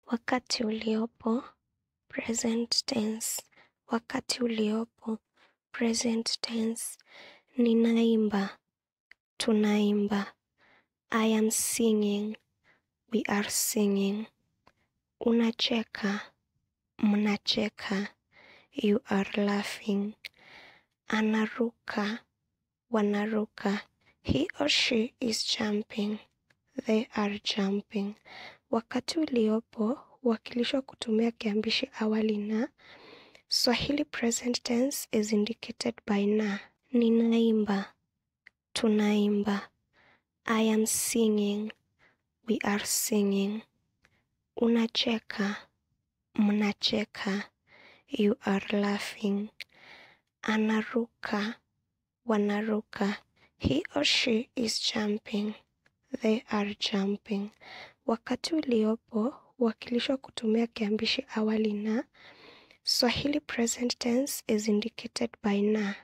Wakati uliopo, present tense. Wakati uliopo, present tense. Ninaimba, tunaimba. I am singing, we are singing. Unacheka, mnacheka. You are laughing. Anaruka, wanaruka. He or she is jumping. They are jumping. Wakati uliopo, huwakilishwa kutumia kiambishi awali na. Swahili present tense is indicated by na. Ninaimba, tunaimba. I am singing, we are singing. Unacheka, mnacheka. You are laughing. Anaruka, wanaruka. He or she is jumping. They are jumping. Wakati uliopo, huwakilishwa kutumia kiambishi awali na. Swahili present tense is indicated by na.